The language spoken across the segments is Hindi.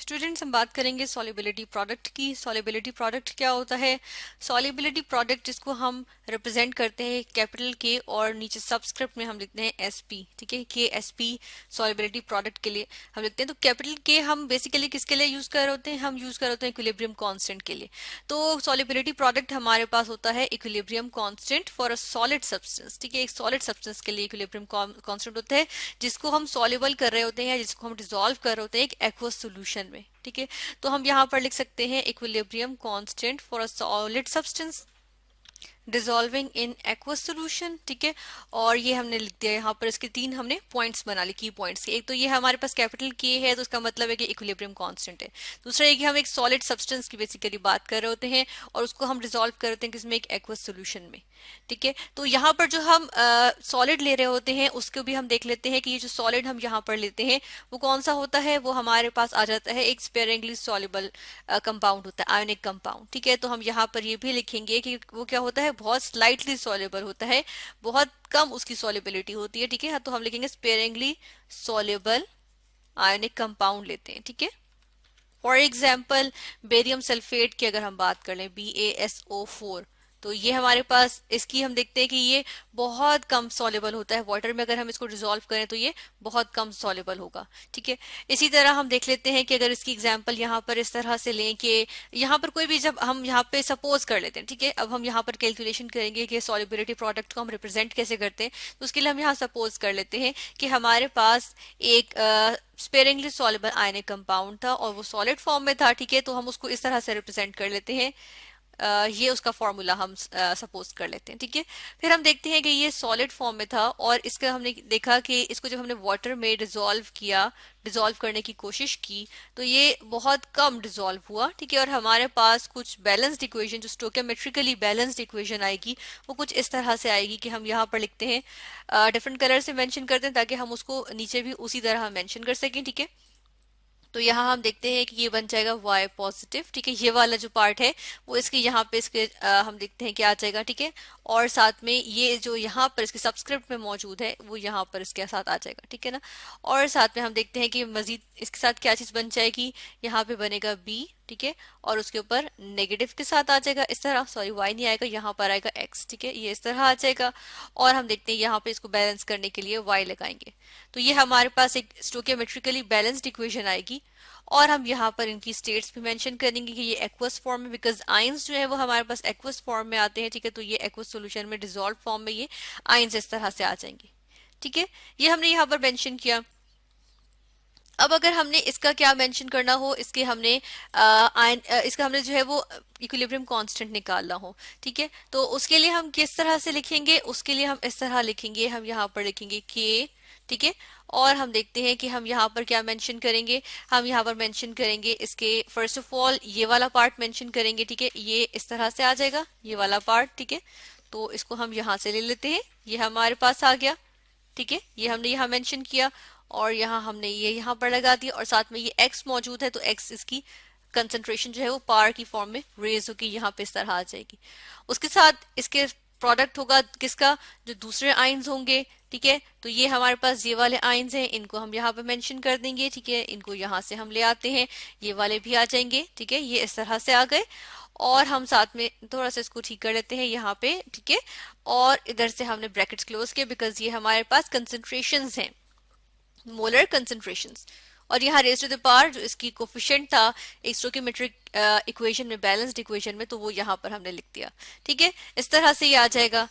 स्टूडेंट्स हम बात करेंगे सॉल्युबिलिटी प्रोडक्ट की। सॉल्युबिलिटी प्रोडक्ट क्या होता है? सॉल्युबिलिटी प्रोडक्ट जिसको हम रिप्रेजेंट करते हैं कैपिटल के और नीचे सबस्क्रिप्ट में हम लिखते हैं एसपी, ठीक है, के एसपी सॉल्युबिलिटी प्रोडक्ट के लिए हम लिखते हैं। तो कैपिटल के हम बेसिकली किसके लिए यूज कर रहे होते हैं? हम यूज कर रहे होते हैं इक्विलिब्रियम कांस्टेंट के लिए। तो सॉल्युबिलिटी प्रोडक्ट हमारे पास होता है equilibrium constant for a solid substance, ठीक है। एक सॉलिड सब्सटेंस के लिए इक्विलिब्रियम कांस्टेंट होता है जिसको हम सॉल्युबल कर रहे होते हैं या जिसको हम डिसॉल्व कर रहे होते हैं एक एक्वस सॉल्यूशन में, ठीक है। तो हम यहाँ पर लिख सकते हैं equilibrium constant for a solid substance dissolving in aqueous solution, ठीक है। और ये हमने लिख दिया यहाँ पर, इसके तीन हमने पॉइंट्स बना लिए, की पॉइंट्स। एक तो ये हमारे पास कैपिटल के है तो उसका मतलब है कि इक्विलिब्रियम कांस्टेंट है। दूसरा ये कि हम एक सॉलिड सब्सटेंस की बेसिकली बात कर रहे होते हैं और उसको हम डिजॉल्व कर रहे हैं किसमें? एक एक्वस सोल्यूशन में, ठीक है। तो यहाँ पर जो हम सॉलिड ले रहे होते हैं उसको भी हम देख लेते हैं कि ये जो सॉलिड हम यहाँ पर लेते हैं वो कौन सा होता है। वो हमारे पास आ जाता है एक स्पेयरिंगली सॉल्युबल कंपाउंड होता है, आयोनिक कंपाउंड, ठीक है। तो हम यहाँ पर ये भी लिखेंगे कि वो क्या होता है, बहुत स्लाइटली सॉल्युबल होता है, बहुत कम उसकी सॉल्युबिलिटी होती है, ठीक है। तो हम लिखेंगे स्पेयरिंगली सॉल्युबल आयोनिक कंपाउंड लेते हैं, ठीक है। फॉर एग्जाम्पल बेरियम सल्फेट की अगर हम बात कर लें BaSO4, तो ये हमारे पास इसकी हम देखते हैं कि ये बहुत कम सॉल्युबल होता है वाटर में। अगर हम इसको डिसॉल्व करें तो ये बहुत कम सॉल्युबल होगा, ठीक है। इसी तरह हम देख लेते हैं कि अगर इसकी एग्जांपल यहाँ पर इस तरह से लें कि यहाँ पर कोई भी, जब हम यहाँ पे सपोज कर लेते हैं, ठीक है, अब हम यहाँ पर कैलकुलेशन करेंगे कि सॉल्युबिलिटी प्रोडक्ट को हम रिप्रेजेंट कैसे करते हैं। तो उसके लिए हम यहाँ सपोज कर लेते हैं कि हमारे पास एक स्पेयरिंगली सॉल्युबल आयनिक कंपाउंड था और वो सॉलिड फॉर्म में था, ठीक है। तो हम उसको इस तरह से रिप्रेजेंट कर लेते हैं, ये उसका फॉर्मूला हम सपोज कर लेते हैं, ठीक है। फिर हम देखते हैं कि ये सॉलिड फॉर्म में था और इसका हमने देखा कि इसको जब हमने वाटर में डिसॉल्व किया, डिसॉल्व करने की कोशिश की, तो ये बहुत कम डिसॉल्व हुआ, ठीक है। और हमारे पास कुछ बैलेंस्ड इक्वेशन, जो स्टोइकोमेट्रिकली बैलेंस्ड इक्वेशन आएगी, वो कुछ इस तरह से आएगी कि हम यहाँ पर लिखते हैं, डिफरेंट कलर से मेंशन करते हैं ताकि हम उसको नीचे भी उसी तरह मेंशन कर सकें, ठीक है। तो यहाँ हम देखते हैं कि ये बन जाएगा y पॉजिटिव, ठीक है। ये वाला जो पार्ट है वो इसके यहाँ पे इसके हम देखते हैं क्या आ जाएगा, ठीक है। और साथ में ये जो यहाँ पर इसके सबस्क्रिप्ट में मौजूद है वो यहाँ पर इसके साथ आ जाएगा, ठीक है ना। और साथ में हम देखते हैं कि मजीद इसके साथ क्या चीज बन जाएगी, यहाँ पे बनेगा b, ठीक है। और उसके ऊपर नेगेटिव के साथ आ जाएगा इस तरह, सॉरी y नहीं आएगा, यहाँ पर आएगा x, ठीक है। ये इस तरह आ जाएगा और हम देखते हैं यहाँ पे इसको बैलेंस करने के लिए y लगाएंगे। तो ये हमारे पास एक स्टोइकोमेट्रिकली बैलेंस्ड इक्वेशन आएगी। और हम यहाँ पर इनकी स्टेट्स भी मेंशन करेंगे कि ये एक्वस फॉर्म में, बिकॉज आयंस जो है वो हमारे पास एक्वस फॉर्म में आते हैं, ठीक है। तो ये एक्वस सॉल्यूशन में डिसॉल्व फॉर्म में ये आयंस इस तरह से आ जाएंगे, ठीक है। ये हमने यहाँ पर मेंशन किया। अब अगर हमने इसका क्या मेंशन करना हो, इसके हमने इसका हमने जो है वो इक्विलिब्रियम कांस्टेंट निकालना हो, ठीक है। तो उसके लिए हम किस तरह से लिखेंगे? उसके लिए हम इस तरह लिखेंगे, हम यहाँ पर लिखेंगे के, ठीक है। और हम देखते हैं कि हम यहाँ पर क्या मेंशन करेंगे। हम यहाँ पर मेंशन करेंगे इसके, फर्स्ट ऑफ ऑल ये वाला पार्ट मेंशन करेंगे, ठीक है। ये इस तरह से आ जाएगा, ये वाला पार्ट, ठीक है। तो इसको हम यहाँ से ले लेते हैं, ये हमारे पास आ गया, ठीक है। ये हमने यहाँ मेंशन किया और यहाँ हमने ये यहाँ पर लगा दिया और साथ में ये x मौजूद है, तो x इसकी कंसंट्रेशन जो है वो पार की फॉर्म में रेज होगी, यहाँ पे इस तरह आ जाएगी। उसके साथ इसके प्रोडक्ट होगा किसका? जो दूसरे आयंस होंगे, ठीक है। तो ये हमारे पास ये वाले आयंस हैं, इनको हम यहाँ पे मेंशन कर देंगे, ठीक है। इनको यहाँ से हम ले आते हैं, ये वाले भी आ जाएंगे, ठीक है। ये इस तरह से आ गए और हम साथ में थोड़ा सा इसको ठीक कर लेते हैं यहाँ पे, ठीक है। और इधर से हमने ब्रैकेट्स क्लोज किए बिकॉज ये हमारे पास कंसेंट्रेशंस हैं, मोलर कंसेंट्रेशंस। और यहाँ रेज टू द पावर जो इसकी कोफिशिएंट था एक स्टोइकोमेट्रिक इक्वेशन में, बैलेंस्ड इक्वेशन में, तो वो यहाँ पर हमने लिख दिया, ठीक है। इस तरह से ये आ जाएगा।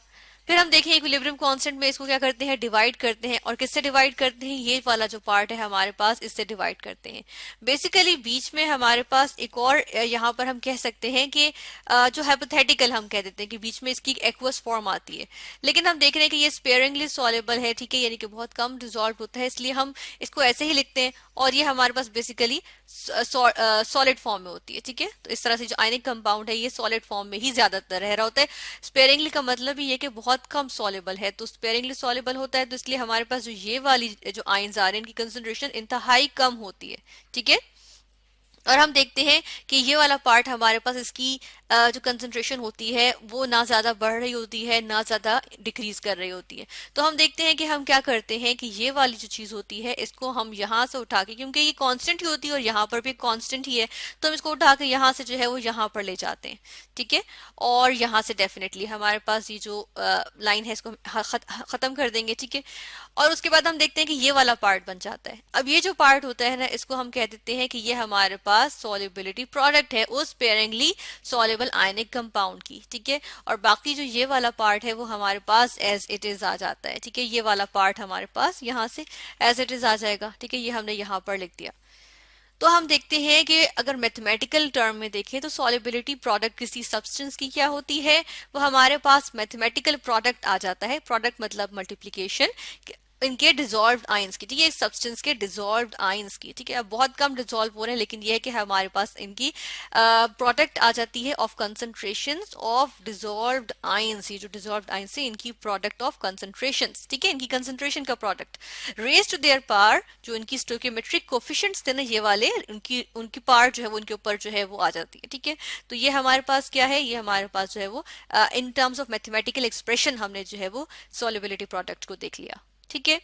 फिर हम देखें इक्विलिब्रियम कांस्टेंट में इसको क्या करते हैं, डिवाइड करते हैं। और किससे डिवाइड करते हैं? ये वाला जो पार्ट है हमारे पास, इससे डिवाइड करते हैं। बेसिकली बीच में हमारे पास एक और यहाँ पर हम कह सकते हैं कि जो हाइपोथेटिकल हम कह देते हैं कि बीच में इसकी एक्वस फॉर्म आती है, लेकिन हम देख रहे हैं कि ये स्पेयरिंगली सॉल्युबल है, ठीक है, यानी कि बहुत कम डिसॉल्व होता है, इसलिए हम इसको ऐसे ही लिखते हैं। और ये हमारे पास बेसिकली सॉलिड फॉर्म में होती है, ठीक है। तो इस तरह से जो आयनिक कंपाउंड है ये सॉलिड फॉर्म में ही ज्यादातर रह रहा होता है। स्पेयरिंगली का मतलब ही है कि बहुत कम सॉल्युबल है, तो स्पेयरिंगली सॉल्युबल होता है, तो इसलिए हमारे पास जो ये वाली जो आयंस आ रहे हैं इनकी कंसंट्रेशन इंतहाई कम होती है, ठीक है। और हम देखते हैं कि ये वाला पार्ट हमारे पास इसकी जो कंसंट्रेशन होती है वो ना ज्यादा बढ़ रही होती है ना ज्यादा डिक्रीज कर रही होती है। तो हम देखते हैं कि हम क्या करते हैं कि ये वाली जो चीज होती है इसको हम यहाँ से उठा के, क्योंकि ये कांस्टेंट ही होती है और यहाँ पर भी कांस्टेंट ही है, तो हम इसको उठा के यहाँ से जो है वो यहाँ पर ले जाते हैं। ठीक है, और यहाँ से डेफिनेटली हमारे पास ये जो लाइन है इसको खत्म कर देंगे। ठीक है, और उसके बाद हम देखते हैं कि ये वाला पार्ट बन जाता है। अब ये जो पार्ट होता है ना, इसको हम कह देते हैं कि ये हमारे पास सॉल्युबिलिटी प्रोडक्ट है उस स्पेयरिंगली सॉल्युबल आयनिक कंपाउंड की। ठीक है, और बाकी जो ये वाला पार्ट है वो हमारे पास एज इट इज आ जाता है। ठीक है, ये वाला पार्ट हमारे पास यहाँ से एज इट इज आ जाएगा। ठीक है, ये हमने यहाँ पर लिख दिया। तो हम देखते हैं कि अगर मैथमेटिकल टर्म में देखें तो सॉल्युबिलिटी प्रोडक्ट किसी सब्सटेंस की क्या होती है, वो हमारे पास मैथमेटिकल प्रोडक्ट आ जाता है। प्रोडक्ट मतलब मल्टीप्लीकेशन इनके डिजॉल्व्ड आयंस की। ठीक है, इस सब्सटेंस के डिजॉल्व्ड आयंस की। ठीक है, अब बहुत कम डिजॉल्व हो रहे हैं, लेकिन यह है कि हमारे पास इनकी प्रोडक्ट आ जाती है of concentrations of dissolved ions. ये जो डिजॉल्व्ड आयंस है इनकी प्रोडक्ट ऑफ कंसंट्रेशंस। ठीक है, इनकी कंसंट्रेशन का product raise to their power, जो इनकी स्टोइकियोमेट्रिक कोफिशिएंट्स थे ना ये वाले, उनकी उनकी पावर जो है वो उनके ऊपर जो है वो आ जाती है। ठीक है, तो ये हमारे पास क्या है, ये हमारे पास जो है वो in terms of mathematical expression हमने जो है वो सॉल्युबिलिटी प्रोडक्ट को देख लिया। ठीक है,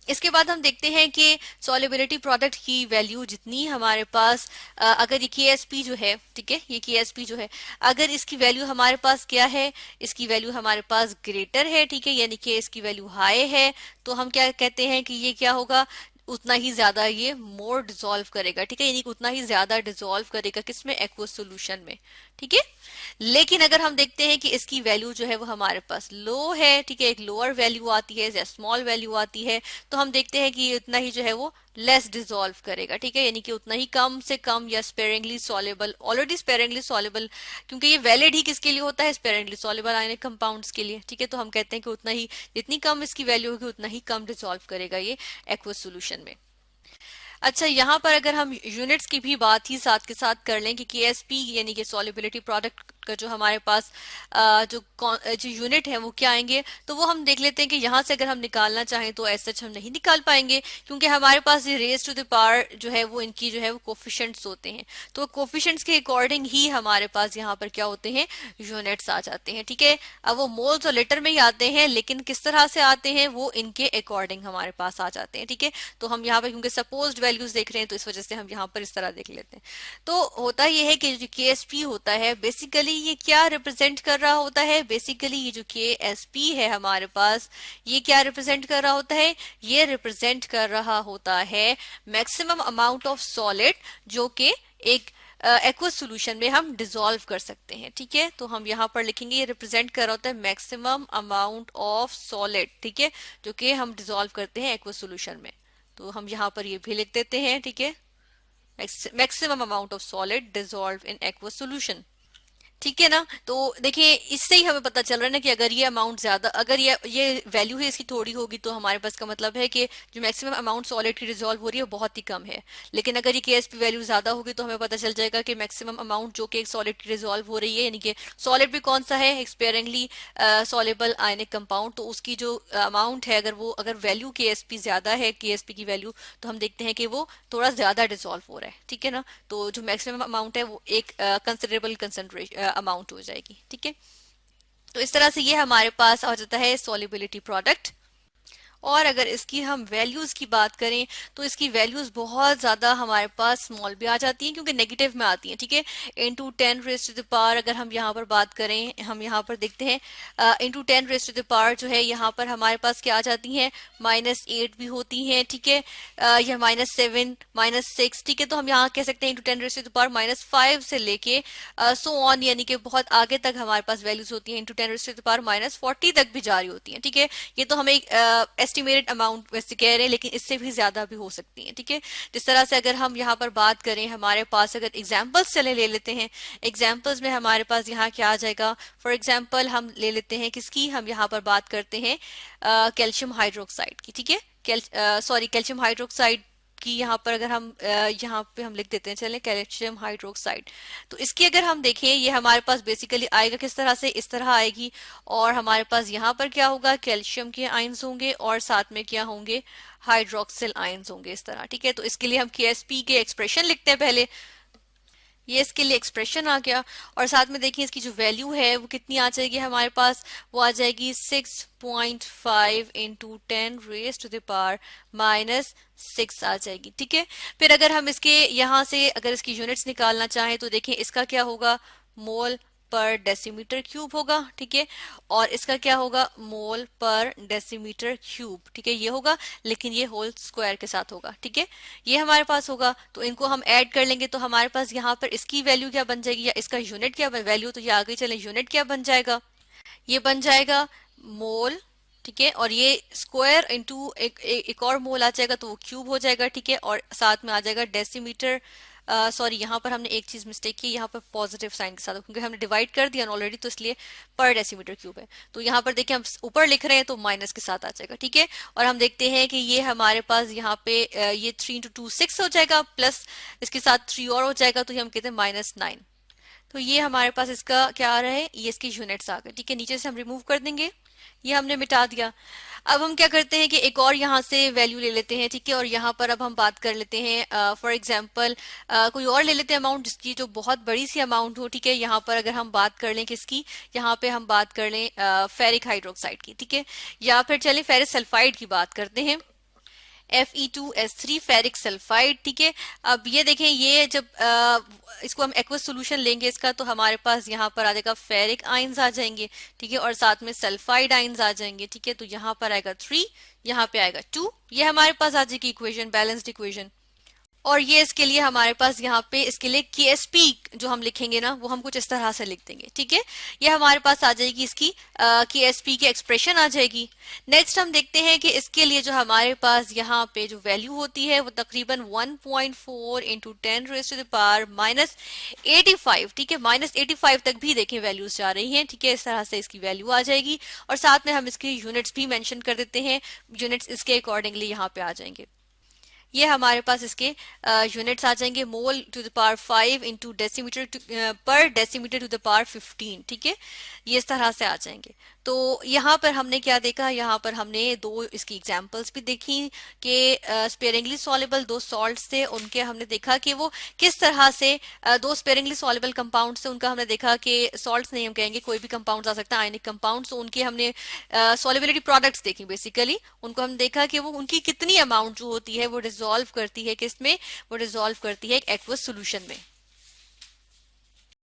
इसके बाद हम देखते हैं कि सॉल्युबिलिटी प्रोडक्ट की वैल्यू जितनी हमारे पास अगर ये KSP जो है, ठीक है, ये KSP जो है अगर इसकी वैल्यू हमारे पास क्या है, इसकी वैल्यू हमारे पास ग्रेटर है। ठीक है, यानी कि इसकी वैल्यू हाई है, तो हम क्या कहते हैं कि ये क्या होगा, उतना ही ज्यादा ये मोर डिसॉल्व करेगा। ठीक है, यानी कि उतना ही ज्यादा डिसॉल्व करेगा किसमें, एक्वस सॉल्यूशन में। ठीक है, लेकिन अगर हम देखते हैं कि इसकी वैल्यू जो है वो हमारे पास लो है, ठीक है, एक लोअर वैल्यू आती है या स्मॉल वैल्यू आती है, तो हम देखते हैं कि ये उतना ही जो है वो लेस डिसॉल्व करेगा। ठीक है, यानी कि उतना ही कम से कम या sparingly soluble, already sparingly soluble, क्योंकि ये वैलिड ही किसके लिए होता है, स्पेरिंगली सॉल्युबल आयनिक कंपाउंड्स के लिए। ठीक है, तो हम कहते हैं कि उतना ही, जितनी कम इसकी वैल्यू होगी उतना ही कम डिसॉल्व करेगा ये एक्वस सॉल्यूशन में। अच्छा, यहाँ पर अगर हम यूनिट्स की भी बात ही साथ के साथ कर लें कि KSP यानी कि सॉल्युबिलिटी प्रोडक्ट का जो हमारे पास जो यूनिट है वो क्या आएंगे, तो वो हम देख लेते हैं कि यहाँ से अगर हम निकालना चाहें तो ऐसा हम नहीं निकाल पाएंगे, क्योंकि हमारे पास ये रेज टू द पावर जो है वो इनकी जो है वो कोफिशिएंट्स होते हैं। तो कोफिशिएंट्स के अकॉर्डिंग ही हमारे पास यहाँ पर क्या होते हैं, यूनिट्स आ जाते हैं। ठीक है, अब वो मोल्स और लीटर में ही आते हैं, लेकिन किस तरह से आते हैं वो इनके अकॉर्डिंग हमारे पास आ जाते हैं। ठीक है, तो हम यहाँ पर क्योंकि सपोज्ड वैल्यूज देख रहे हैं तो इस वजह से हम यहाँ पर इस तरह देख लेते हैं। तो होता यह है कि जो KSP होता है बेसिकली ये क्या रिप्रेजेंट कर रहा होता है, बेसिकली ये जो KSP है हमारे पास ये क्या रिप्रेजेंट कर रहा होता है, ये रिप्रेजेंट कर रहा होता है मैक्सिमम अमाउंट ऑफ सॉलिड जो कि एक एक्वस सॉल्यूशन में हम डिसॉल्व कर सकते हैं। ठीक है, तो हम यहाँ पर लिखेंगे ये रिप्रेजेंट कर रहा होता है मैक्सिमम अमाउंट ऑफ सॉलिड, ठीक है, जो कि हम डिसॉल्व करते हैं एक्वस सॉल्यूशन में। तो हम यहाँ पर ये भी लिख देते हैं। ठीक है, maximum amount of solid dissolve in aqueous solution. ठीक है ना, तो देखिए इससे ही हमें पता चल रहा है ना कि अगर ये अमाउंट ज्यादा, अगर ये वैल्यू है इसकी थोड़ी होगी तो हमारे पास का मतलब है कि जो मैक्सिमम अमाउंट सॉलिड की डिसॉल्व हो रही है वो बहुत ही कम है। लेकिन अगर ये KSP वैल्यू ज्यादा होगी तो हमें पता चल जाएगा कि मैक्सिमम अमाउंट जो कि एक सॉलिड की डिसॉल्व हो रही है, यानी कि सॉलिड भी कौन सा है, एक्सपेयरिंगली सॉल्युबल आयनिक कंपाउंड, तो उसकी जो अमाउंट है अगर वैल्यू KSP ज्यादा है, KSP की वैल्यू, तो हम देखते हैं कि वो थोड़ा ज्यादा डिसॉल्व हो रहा है। ठीक है ना, तो जो मैक्सिमम अमाउंट है वो एक कंसिडरेबल कंसंट्रेशन अमाउंट हो जाएगी। ठीक है, तो इस तरह से ये हमारे पास आ जाता है सॉल्युबिलिटी प्रोडक्ट। और अगर इसकी हम वैल्यूज की बात करें तो इसकी वैल्यूज बहुत ज्यादा हमारे पास स्मॉल भी आ जाती हैं, क्योंकि नेगेटिव में आती हैं। ठीक है, into 10 raise to the power अगर हम यहाँ पर बात करें, हम यहाँ पर देखते हैं into 10 raise to the power जो है यहाँ पर हमारे पास क्या आ जाती हैं, -8 भी होती हैं। ठीक है, यह -7 -6। ठीक है, तो हम यहाँ कह सकते हैं into 10 raise to the power -5 से लेके सो ऑन, यानी कि बहुत आगे तक हमारे पास वैल्यूज होती हैं, into 10 raise to the power -40 तक भी जारी होती हैं। ठीक है, ये तो हमें एस्टिमेटेड अमाउंट वैसे कह रहे हैं, लेकिन इससे भी ज्यादा भी हो सकती हैं। ठीक है, जिस तरह से अगर हम यहाँ पर बात करें, हमारे पास अगर एग्जांपल्स चले ले लेते हैं, एग्जांपल्स में हमारे पास यहाँ क्या आ जाएगा, फॉर एग्जांपल हम ले लेते हैं किसकी, हम यहाँ पर बात करते हैं कैल्शियम हाइड्रोक्साइड की। ठीक है, कैल्शियम हाइड्रोक्साइड कि यहाँ पर अगर हम यहाँ पे हम लिख देते हैं, चलें, कैल्शियम हाइड्रोक्साइड, तो इसकी अगर हम देखें ये हमारे पास बेसिकली आएगा किस तरह से, इस तरह आएगी। और हमारे पास यहाँ पर क्या होगा, कैल्शियम के आयंस होंगे और साथ में क्या होंगे, हाइड्रोक्सिल आयंस होंगे, इस तरह। ठीक है, तो इसके लिए हम KSP के एक्सप्रेशन लिखते हैं पहले। ये इसके लिए एक्सप्रेशन आ गया। और साथ में देखिए इसकी जो वैल्यू है वो कितनी आ जाएगी हमारे पास, वो आ जाएगी 6.5 इंटू 10⁻⁻⁻6 आ जाएगी। ठीक है, फिर अगर हम इसके यहाँ से अगर इसकी यूनिट्स निकालना चाहें तो देखें इसका क्या होगा, मोल पर डेसीमीटर क्यूब होगा। ठीक है, और इसका क्या होगा, मोल पर डेसीमीटर क्यूब। ठीक है, ये होगा, लेकिन ये होल स्क्वायर के साथ होगा। ठीक है, ये हमारे पास होगा, तो इनको हम ऐड कर लेंगे तो हमारे पास यहाँ पर इसकी वैल्यू क्या बन जाएगी, या इसका यूनिट क्या वैल्यू, तो ये आगे चले, यूनिट क्या बन जाएगा, ये बन जाएगा मोल। ठीक है, और ये स्क्वायर इंटू एक और मोल आ जाएगा तो वो क्यूब हो जाएगा। ठीक है, और साथ में आ जाएगा डेसीमीटर, सॉरी यहाँ पर हमने एक चीज मिस्टेक की, यहाँ पर पॉजिटिव साइन के साथ, क्योंकि हमने डिवाइड कर दिया ऑलरेडी, तो इसलिए पर डेसीमीटर क्यूब है। तो यहाँ पर देखिए हम ऊपर लिख रहे हैं तो माइनस के साथ आ जाएगा। ठीक है, और हम देखते हैं कि ये हमारे पास यहाँ पे ये 3 इंटू 2 6 हो जाएगा, प्लस इसके साथ 3 और हो जाएगा, तो ये हम कहते हैं -9। तो ये हमारे पास इसका क्या आ रहा है, ये इसकी यूनिट्स आ गए। ठीक है, नीचे से हम रिमूव कर देंगे, ये हमने मिटा दिया। अब हम क्या करते हैं कि एक और यहाँ से वैल्यू ले लेते हैं। ठीक है, और यहाँ पर अब हम बात कर लेते हैं फॉर एग्जांपल कोई और ले लेते हैं अमाउंट जिसकी जो बहुत बड़ी सी अमाउंट हो। ठीक है, यहाँ पर अगर हम बात कर लें किसकी, यहाँ पे हम बात कर लें फेरिक हाइड्रोक्साइड की। ठीक है, या फिर चलें फेरस सल्फाइड की बात करते हैं, Fe2S3 फेरिक सल्फाइड। ठीक है, अब ये देखें, ये जब इसको हम एक्वस सोल्यूशन लेंगे इसका, तो हमारे पास यहाँ पर आ जाएगा फेरिक आयंस आ जाएंगे। ठीक है, और साथ में सल्फाइड आयंस आ जाएंगे। ठीक है, तो यहाँ पर आएगा 3, यहाँ पे आएगा 2, ये हमारे पास आ जाएगी इक्वेशन, बैलेंस्ड इक्वेशन। और ये इसके लिए हमारे पास यहाँ पे इसके लिए KSP जो हम लिखेंगे ना, वो हम कुछ इस तरह से लिख देंगे। ठीक है, ये हमारे पास आ जाएगी इसकी KSP की एक्सप्रेशन आ जाएगी। नेक्स्ट हम देखते हैं कि इसके लिए जो हमारे पास यहाँ पे जो वैल्यू होती है वो तकरीबन 1.4 इंटू 10⁻⁻85। ठीक है, -85 तक भी देखें वैल्यूज जा रही हैं। ठीक है, इस तरह से इसकी वैल्यू आ जाएगी, और साथ में हम इसकी यूनिट्स भी मेंशन कर देते हैं, यूनिट्स इसके अकॉर्डिंगली यहाँ पे आ जाएंगे। ये हमारे पास इसके यूनिट्स आ जाएंगे, mole to the power 5 into decimetre per decimetre to the power 15। ठीक है, ये इस तरह से आ जाएंगे। तो यहाँ पर हमने क्या देखा, यहाँ पर हमने दो इसकी एग्जांपल्स भी देखी कि स्पेयरिंगली सॉल्युबल दो सॉल्ट्स थे, उनके हमने देखा कि वो किस तरह से दो स्पेयरिंगली सॉल्युबल कंपाउंड्स थे, उनका हमने देखा कि सॉल्ट्स नहीं हम कहेंगे, कोई भी कंपाउंड्स आ सकता है, आयनिक कंपाउंड्स, तो उनके हमने सॉल्युबिलिटी प्रोडक्ट्स देखी। बेसिकली उनको हम देखा कि वो उनकी कितनी अमाउंट जो होती है वो डिसॉल्व करती है किसमें, वो डिसॉल्व करती है एक एक्वस सोल्यूशन में।